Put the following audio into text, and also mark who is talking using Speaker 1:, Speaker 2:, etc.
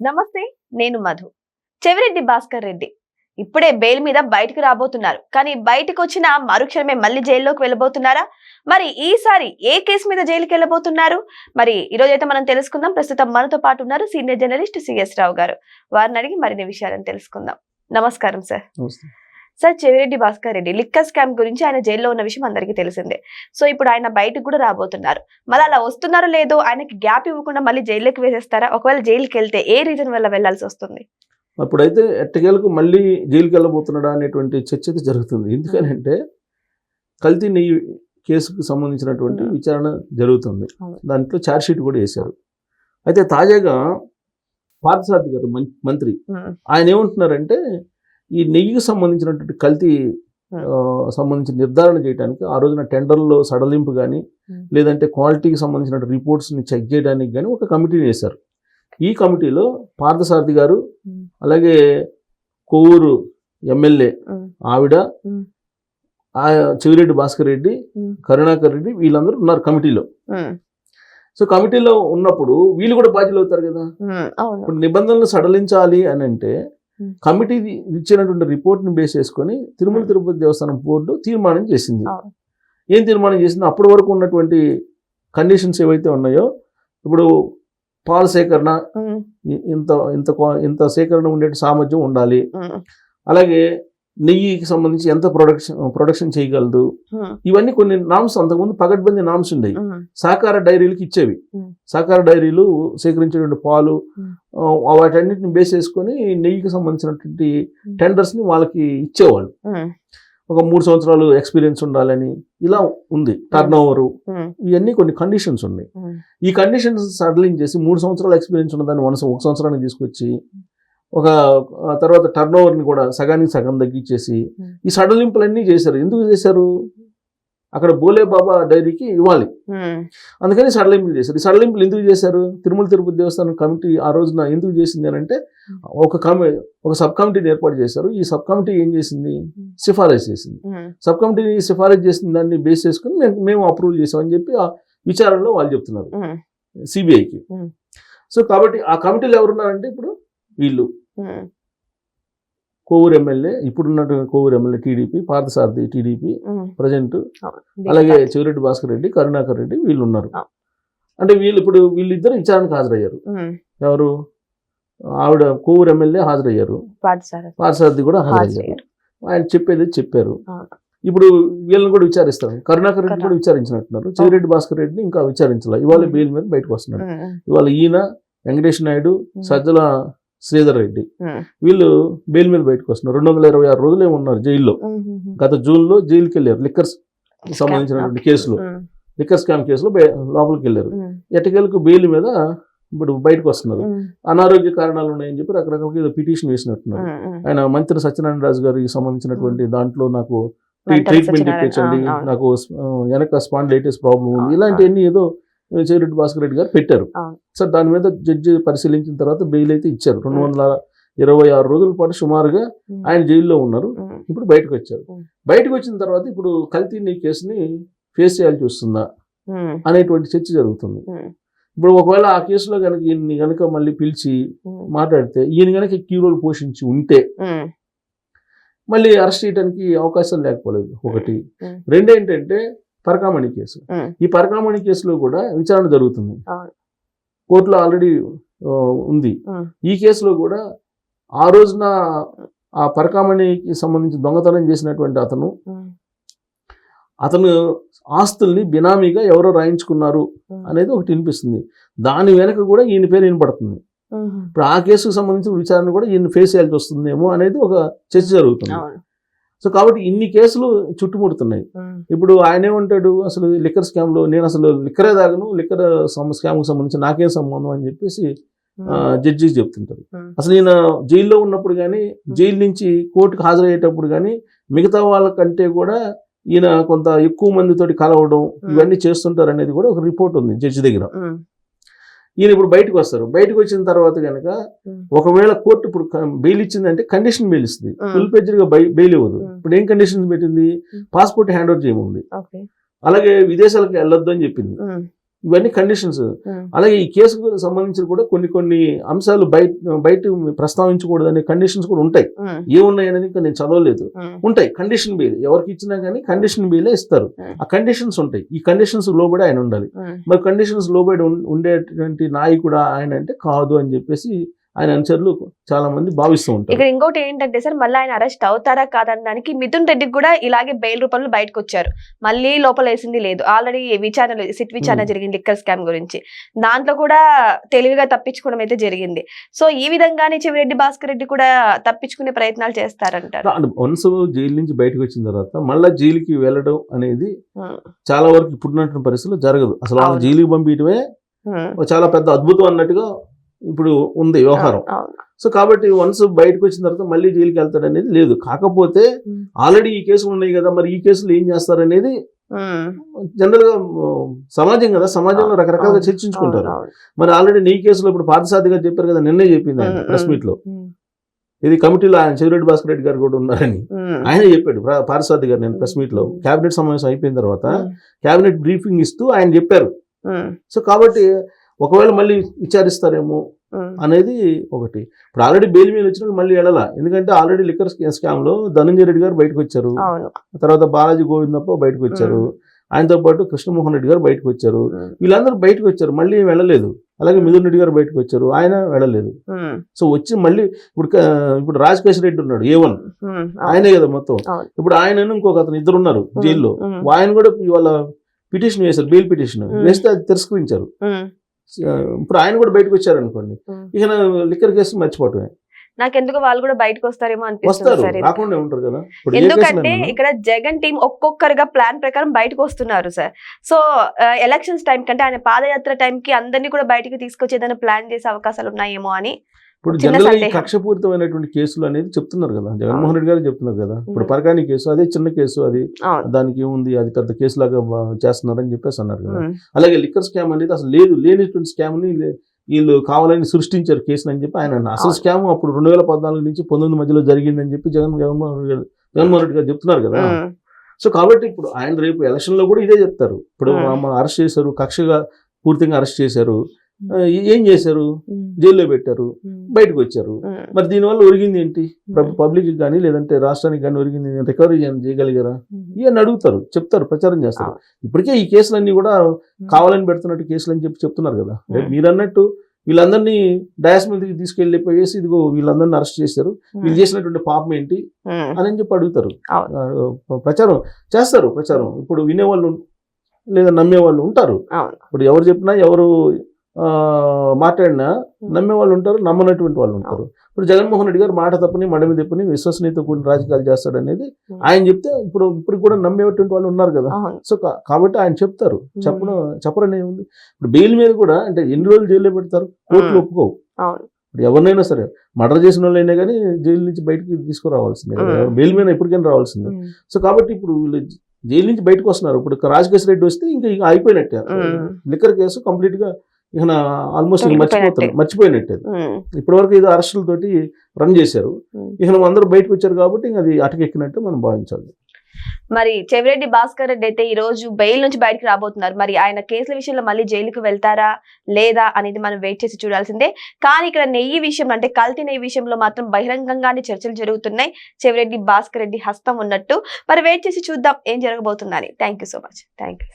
Speaker 1: నమస్తే, నేను మధు. చెవిరెడ్డి భాస్కర్ రెడ్డి ఇప్పుడే బెయిల్ మీద బయటకు రాబోతున్నారు. కానీ బయటకు వచ్చిన మరుక్షణమే మళ్ళీ జైల్లోకి వెళ్ళబోతున్నారా? మరి ఈసారి ఏ కేసు మీద జైలుకి వెళ్ళబోతున్నారు? మరి ఈ రోజైతే మనం తెలుసుకుందాం. ప్రస్తుతం మనతో పాటు ఉన్నారు సీనియర్ జర్నలిస్ట్ సిఎస్ రావు గారు. వారిని అడిగి మరిన్ని విషయాలను తెలుసుకుందాం. నమస్కారం sir. Sir, Chevireddy Bhaskar Reddy liquor scam గురించి ఆయన జైల్లో ఉన్న విషయం అందరికీ తెలిసిందే. సో ఇప్పుడు ఆయన బయటకు కూడా రాబోతున్నారు. మళ్ళీ అలా వస్తున్నారో లేదో, ఆయనకి గ్యాప్ ఇవ్వకుండా మళ్ళీ జైల్లోకి వేసేస్తారా? ఒకవేళ జైలుకి వెళ్తే ఏ రీజన్ వల్ల వెళ్లాల్సి వస్తుంది?
Speaker 2: అప్పుడైతే ఎట్టకేలకు మళ్ళీ జైలుకి వెళ్ళబోతున్నాడా అనేటువంటి చర్చ అయితే జరుగుతుంది. ఎందుకనంటే కల్తీ నెయ్యి కేసుకు సంబంధించినటువంటి విచారణ జరుగుతుంది. దాంట్లో ఛార్జ్ షీట్ కూడా వేశారు. అయితే తాజాగా పార్థసారథి గారు మంత్రి ఆయన ఏమంటున్నారంటే ఈ నెయ్యికి సంబంధించినటువంటి కల్తీ సంబంధించిన నిర్ధారణ చేయడానికి ఆ రోజున టెండర్లో సడలింపు కానీ లేదంటే క్వాలిటీకి సంబంధించిన రిపోర్ట్స్ని చెక్ చేయడానికి కానీ ఒక కమిటీని వేశారు. ఈ కమిటీలో పార్థసారథి గారు, అలాగే కొవ్వూరు ఎమ్మెల్యే ఆవిడ, చెవిరెడ్డి భాస్కర్ రెడ్డి, కరుణాకర్ రెడ్డి, వీళ్ళందరూ ఉన్నారు కమిటీలో. సో కమిటీలో ఉన్నప్పుడు వీళ్ళు కూడా బాధ్యులు అవుతారు కదా. ఇప్పుడు నిబంధనలు సడలించాలి అని అంటే కమిటీ ఇచ్చినటువంటి రిపోర్ట్ని బేస్ చేసుకొని తిరుమల తిరుపతి దేవస్థానం బోర్డు తీర్మానం చేసింది. ఏం తీర్మానం చేసింది? అప్పటి వరకు ఉన్నటువంటి కండిషన్స్ ఏవైతే ఉన్నాయో, ఇప్పుడు పాల సేకరణ ఇంత సేకరణ ఉండే సామర్థ్యం ఉండాలి, అలాగే నెయ్యికి సంబంధించి ఎంత ప్రొడక్షన్ చేయగలదు, ఇవన్నీ కొన్ని నామ్స్ అంతకుముందు పగడ్బందీ నామ్స్ ఉండేవి. సహకార డైరీలకు ఇచ్చేవి. సహకార డైరీలు సేకరించేటువంటి పాలు వాటన్నిటిని బేస్ చేసుకొని నెయ్యికి సంబంధించినటువంటి టెండర్స్ ని వాళ్ళకి ఇచ్చేవాళ్ళు. ఒక 3 సంవత్సరాలు ఎక్స్పీరియన్స్ ఉండాలని ఇలా ఉంది. టర్న్ ఓవర్, ఇవన్నీ కొన్ని కండిషన్స్ ఉన్నాయి. ఈ కండిషన్స్ సడలింగ్ చేసి 3 సంవత్సరాలు ఎక్స్పీరియన్స్ ఉన్నదాన్ని 1 సంవత్సరానికి తీసుకొచ్చి ఒక తర్వాత టర్న్ ఓవర్ని కూడా సగానికి సగం తగ్గించేసి ఈ సడలింపులన్నీ చేశారు. ఎందుకు చేశారు? అక్కడ బోలే బాబా డైరీకి ఇవ్వాలి, అందుకని సడలింపులు చేశారు. ఈ సడలింపులు ఎందుకు చేశారు? తిరుమల తిరుపతి దేవస్థానం కమిటీ ఆ రోజున ఎందుకు చేసింది అని అంటే ఒక సబ్ కమిటీని ఏర్పాటు చేశారు. ఈ సబ్ కమిటీ ఏం చేసింది? సిఫారసు చేసింది. సబ్ కమిటీని సిఫారసు చేసిన దాన్ని బేస్ చేసుకుని మేము అప్రూవల్ చేసామని చెప్పి ఆ విచారణలో వాళ్ళు చెప్తున్నారు సిబిఐకి. సో కాబట్టి ఆ కమిటీలో ఎవరున్నారంటే ఇప్పుడు వీళ్ళు కొవ్వూరు ఎమ్మెల్యే, ఇప్పుడున్నట్టు Kovvuru MLA TDP, Parthasarathi TDP present, అలాగే చెవిరెడ్డి భాస్కర్ రెడ్డి, కరుణాకర్ రెడ్డి, వీళ్ళు ఉన్నారు. అంటే వీళ్ళిద్దరు విచారణకు హాజరయ్యారు. ఎవరు? ఆవిడ కొవ్వూరు ఎమ్మెల్యే హాజరయ్యారు, పార్థసారథి కూడా హాజరయ్యారు. ఆయన చెప్పేది చెప్పారు. ఇప్పుడు వీళ్ళని కూడా విచారిస్తారు. కరుణాకర్ రెడ్డి కూడా విచారించినట్టున్నారు. చెవిరెడ్డి భాస్కర్ రెడ్డిని ఇంకా విచారించాలి. ఇవాళ బెయిల్ మీద బయటకు వస్తున్నారు. ఇవాళ ఈయన, వెంకటేష్ నాయుడు, సజ్జల శ్రీధర్ రెడ్డి వీళ్ళు బెయిల్ మీద బయటకు వస్తున్నారు. 226 రోజులు ఉన్నారు జైల్లో. గత జూన్లో జైలుకి వెళ్ళారు. లిక్కర్ సంబంధించినటువంటి కేసులో, లిక్కర్ స్కామ్ కేసులో లోపలికి వెళ్ళారు. ఎట్టకేలకు బెయిల్ మీద ఇప్పుడు బయటకు వస్తున్నారు. అనారోగ్య కారణాలు ఉన్నాయని చెప్పి రకరకాల పిటిషన్ వేసినట్టున్నారు. ఆయన మంత్రి సత్యనారాయణ రాజు గారికి సంబంధించినటువంటి దాంట్లో నాకు ట్రీట్మెంట్ ఇప్పించండి, నాకు వెనక స్పాండిలైటిస్ ప్రాబ్లం ఉంది, ఇలాంటివన్నీ ఏదో చెవిరెడ్డి భాస్కర్ రెడ్డి గారు పెట్టారు. సార్ దాని మీద జడ్జి పరిశీలించిన తర్వాత బెయిల్ అయితే ఇచ్చారు. 226 రోజుల పాటు సుమారుగా ఆయన జైల్లో ఉన్నారు. ఇప్పుడు బయటకు వచ్చారు. బయటకు వచ్చిన తర్వాత ఇప్పుడు కల్తీ నెయ్యి కేసుని ఫేస్ చేయాల్సి వస్తుందా అనేటువంటి చర్చ జరుగుతుంది. ఇప్పుడు ఒకవేళ ఆ కేసులో కనుక ఈయన్ని కనుక మళ్ళీ పిలిచి మాట్లాడితే, ఈయన కనుక కీ రోల్ పోషించి ఉంటే మళ్ళీ అరెస్ట్ చేయడానికి అవకాశాలు లేకపోలేదు. ఒకటి. రెండేంటంటే పరకామణి కేసు. ఈ పరకామణి కేసులో కూడా విచారణ జరుగుతుంది, కోర్టులో ఆల్రెడీ ఉంది. ఈ కేసులో కూడా ఆ రోజున ఆ పరకామణికి సంబంధించి దొంగతనం చేసినటువంటి అతను ఆస్తుల్ని బినామీగా ఎవరో రాయించుకున్నారు అనేది ఒకటి వినిపిస్తుంది. దాని వెనక కూడా ఈయన పేరు వినపడుతుంది. ఇప్పుడు ఆ కేసుకు సంబంధించిన విచారణ కూడా ఈయన ఫేస్ చేయాల్సి వస్తుందేమో అనేది ఒక చర్చ జరుగుతుంది. సో కాబట్టి ఇన్ని కేసులు చుట్టుముడుతున్నాయి. ఇప్పుడు ఆయన ఏమంటాడు? అసలు లిక్కర్ స్కామ్లో నేను అసలు లిక్కరే తాగను, లిక్కర్ స్కామ్కి సంబంధించి నాకేం సంబంధం అని చెప్పేసి జడ్జి చెప్తుంటారు. అసలు ఈయన జైల్లో ఉన్నప్పుడు కానీ, జైలు నుంచి కోర్టుకు హాజరయ్యేటప్పుడు కానీ మిగతా వాళ్ళకంటే కూడా ఈయన కొంత ఎక్కువ మందితోటి కలవడం ఇవన్నీ చేస్తుంటారు అనేది కూడా ఒక రిపోర్ట్ ఉంది జడ్జి దగ్గర. ఈయన ఇప్పుడు బయటకు వస్తారు. బయటకు వచ్చిన తర్వాత కనుక ఒకవేళ కోర్టు ఇప్పుడు బెయిల్ ఇచ్చిందంటే కండిషన్ బెయిల్ ఇస్తుంది, ఫుల్ పేజ్గా బెయిల్ ఇవ్వదు. ఇప్పుడు ఏం కండిషన్స్ పెట్టింది? పాస్పోర్ట్ హ్యాండ్ ఓవర్ చేయమంది, అలాగే విదేశాలకు వెళ్ళొద్దు అని చెప్పింది. ఇవన్నీ కండిషన్స్. అలాగే ఈ కేసుకు సంబంధించి కూడా కొన్ని అంశాలు బయట ప్రస్తావించకూడదు అనే కండిషన్స్ కూడా ఉంటాయి. ఏమున్నాయి అనేది ఇంకా నేను చదవలేదు. ఉంటాయి కండిషన్ బెయిల్, ఎవరికి ఇచ్చినా కానీ కండిషన్ బెయిలే ఇస్తారు. ఆ కండిషన్స్ ఉంటాయి. ఈ కండిషన్స్ లోబడి ఆయన ఉండాలి. మరి కండిషన్స్ లోబడి ఉండేటువంటి నాయకుడు ఆయన అంటే కాదు అని చెప్పేసి ఆయన అనుచరులు చాలా మంది భావిస్తూ ఉంటారు.
Speaker 1: ఇక్కడ ఇంకోటి ఏంటంటే సార్, మళ్ళీ ఆయన అరెస్ట్ అవుతారా కాదనడానికి మిథున్ రెడ్డికి కూడా ఇలాగే బెయిల్ రూపంలో బయటకు వచ్చారు. మళ్ళీ లోపల వేసింది లేదు. ఆల్రెడీ విచారణ సిట్ విచారణ జరిగింది లిక్కర్ స్కామ్ గురించి. దాంట్లో కూడా తెలివిగా తప్పించుకోవడం అయితే జరిగింది. సో ఈ విధంగానే చెవిరెడ్డి భాస్కర్ రెడ్డి కూడా తప్పించుకునే ప్రయత్నాలు చేస్తారంటారు.
Speaker 2: వన్స్ జైలు నుంచి బయటకు వచ్చిన తర్వాత మళ్ళీ జైలుకి వెళ్ళడం అనేది చాలా వరకు ఇప్పుడున్నటువంటి పరిస్థితుల్లో జరగదు. అసలు ఆ జైలుకి పంపించడమే చాలా పెద్ద అద్భుతం అన్నట్టుగా ఇప్పుడు ఉంది వ్యవహారం. సో కాబట్టి వన్స్ బయటకు వచ్చిన తర్వాత మళ్ళీ జైలుకి వెళ్తాడు అనేది లేదు. కాకపోతే ఆల్రెడీ ఈ కేసులు ఉన్నాయి కదా, మరి ఈ కేసులు ఏం చేస్తారనేది జనరల్ గా సమాజం కదా, సమాజంలో రకరకాలుగా చర్చించుకుంటారు. మరి ఆల్రెడీ నీ కేసులో ఇప్పుడు పార్థసారథి గారు చెప్పారు కదా, నిన్నే చెప్పింది ఆయన ప్రెస్ మీట్ లో. ఇది కమిటీలో ఆయన చెవిరెడ్డి భాస్కర్ రెడ్డి గారు కూడా ఉన్నారని ఆయన చెప్పాడు పార్థసారథి గారు. నేను ప్రెస్ మీట్ లో కేబినెట్ సమావేశం అయిపోయిన తర్వాత కేబినెట్ బ్రీఫింగ్ ఇస్తూ ఆయన చెప్పారు. సో కాబట్టి ఒకవేళ మళ్ళీ విచారిస్తారేమో అనేది ఒకటి. ఇప్పుడు ఆల్రెడీ బెయిల్ మీద వచ్చినప్పుడు మళ్ళీ వెళ్ళాల, ఎందుకంటే ఆల్రెడీ లిక్కర్ స్కామ్ లో ధనంజయ రెడ్డి గారు బయటకు వచ్చారు, తర్వాత బాలాజీ గోవిందప్ప బయటకు వచ్చారు, ఆయనతో పాటు కృష్ణమోహన్ రెడ్డి గారు బయటకు వచ్చారు. వీళ్ళందరూ బయటకు వచ్చారు, మళ్ళీ వెళ్ళలేదు. అలాగే మిథున్ రెడ్డి గారు బయటకు వచ్చారు, ఆయన వెళ్ళలేదు. సో వచ్చి మళ్ళీ ఇప్పుడు రాజకేశ్ రెడ్డి ఉన్నాడు A1, ఆయనే కదా మొత్తం. ఇప్పుడు ఆయన ఇంకొక అతను ఇద్దరు ఉన్నారు జైల్లో. ఆయన కూడా ఇవాళ పిటిషన్ వేశారు, బెయిల్ పిటిషన్ వేస్తే అది తిరస్కరించారు. ఇప్పుడు ఆయన కూడా బయటకు వచ్చారు అనుకోండి, ఇక లిక్కర్ కేసు మర్చిపోవటమే.
Speaker 1: నాకెందుకు వాళ్ళు కూడా బయటకు వస్తారేమో అనిపిస్తుంది.
Speaker 2: రాకుండా ఉంటారు కదా.
Speaker 1: ఎందుకంటే ఇక్కడ జగన్ టీం ఒక్కొక్కరుగా ప్లాన్ ప్రకారం బయటకు వస్తున్నారు సార్. సో ఎలక్షన్స్ టైం కంటే ఆయన పాదయాత్ర టైం కి అందరినీ కూడా బయటకు తీసుకొచ్చేదని ప్లాన్ చేసే అవకాశాలు ఉన్నాయేమో అని.
Speaker 2: ఇప్పుడు జనరల్ గా కక్షపూరితమైనటువంటి కేసులు అనేది చెప్తున్నారు కదా, జగన్మోహన్ రెడ్డి గారు చెప్తున్నారు కదా. ఇప్పుడు పరకాని కేసు అదే చిన్న కేసు, అది దానికి ఏముంది, అది పెద్ద కేసు లాగా చేస్తున్నారని చెప్పేసి అన్నారు కదా. అలాగే లిక్కర్ స్కామ్ అనేది అసలు లేనిటువంటి స్కామ్ ని వీళ్ళు కావాలని సృష్టించారు కేసుని అని చెప్పి ఆయన. అసలు స్కామ్ అప్పుడు 2014 నుంచి 19 మధ్యలో జరిగిందని చెప్పి జగన్మోహన్ రెడ్డి గారు చెప్తున్నారు కదా. సో కాబట్టి ఇప్పుడు ఆయన రేపు ఎలక్షన్ లో కూడా ఇదే చెప్తారు. ఇప్పుడు అరెస్ట్ చేశారు, కక్షగా పూర్తిగా అరెస్ట్ చేశారు, ఏం చేశారు, జైల్లో పెట్టారు, బయటకు వచ్చారు. మరి దీనివల్ల ఒరిగింది ఏంటి, పబ్లిక్ కానీ లేదంటే రాష్ట్రానికి కానీ ఒరిగింది, రికవరీ చేయగలిగారా, ఇవన్నీ అడుగుతారు, చెప్తారు, ప్రచారం చేస్తారు. ఇప్పటికే ఈ కేసులన్నీ కూడా కావాలని పెడుతున్నట్టు కేసులు అని చెప్తున్నారు కదా. మీరు అన్నట్టు వీళ్ళందరినీ డయాస్ మీదకి తీసుకెళ్ళిపోయేసి ఇదిగో వీళ్ళందరినీ అరెస్ట్ చేశారు, వీళ్ళు చేసినటువంటి పాపం ఏంటి అని చెప్పి అడుగుతారు, ప్రచారం చేస్తారు. ప్రచారం ఇప్పుడు వినేవాళ్ళు లేదా నమ్మేవాళ్ళు ఉంటారు. ఇప్పుడు ఎవరు చెప్పినా ఎవరు మాట్లాడినా నమ్మే వాళ్ళు ఉంటారు, నమ్మనటువంటి వాళ్ళు ఉంటారు. ఇప్పుడు జగన్మోహన్ రెడ్డి గారు మాట తప్పని మడమి తప్పని విశ్వసనీయత కూడిన రాజకీయాలు చేస్తాడు అనేది ఆయన చెప్తే ఇప్పుడు కూడా నమ్మేటువంటి వాళ్ళు ఉన్నారు కదా. సో కాబట్టి ఆయన చెప్తారు, చెప్పరనే ఉంది. ఇప్పుడు బెయిల్ మీద కూడా అంటే ఎన్ని రోజులు జైల్లో పెడతారు, కోర్టులు ఒప్పుకోవు. ఇప్పుడు ఎవరినైనా సరే మర్డర్ చేసిన వాళ్ళైనా కానీ జైలు నుంచి బయటకి తీసుకురావాల్సిందే, బెయిల్ మీద ఎప్పటికైనా రావాల్సిందే. సో కాబట్టి ఇప్పుడు వీళ్ళు జైలు నుంచి బయటకు వస్తున్నారు. ఇప్పుడు రాజకేశ్ రెడ్డి వస్తే ఇంకా అయిపోయినట్టే, లిక్కర్ కేసు కంప్లీట్ గా ఇక ఆల్మోస్ట్ మర్చిపోయినట్టు. ఇప్పటి వరకు ఏదో అరెస్టులతోటి రన్ చేశారు, ఇక అందరూ బయటకు వచ్చారు కాబట్టి ఇంకా అది అటకెక్కినట్టు మనం భావించాలి.
Speaker 1: మరి చెవిరెడ్డి భాస్కర్ రెడ్డి అయితే ఈ రోజు బెయిల్ నుంచి బయటకు రాబోతున్నారు. మరి ఆయన కేసుల విషయంలో మళ్ళీ జైలుకు వెళ్తారా లేదా అనేది మనం వెయిట్ చేసి చూడాల్సిందే. కానీ ఇక్కడ నెయ్యి విషయం అంటే కల్తీ నెయ్యి విషయంలో మాత్రం బహిరంగంగానే చర్చలు జరుగుతున్నాయి. చెవిరెడ్డి భాస్కర్ రెడ్డి హస్తం ఉన్నట్టు. మరి వెయిట్ చేసి చూద్దాం ఏం జరగబోతుందని. Thank you so much. Thank you.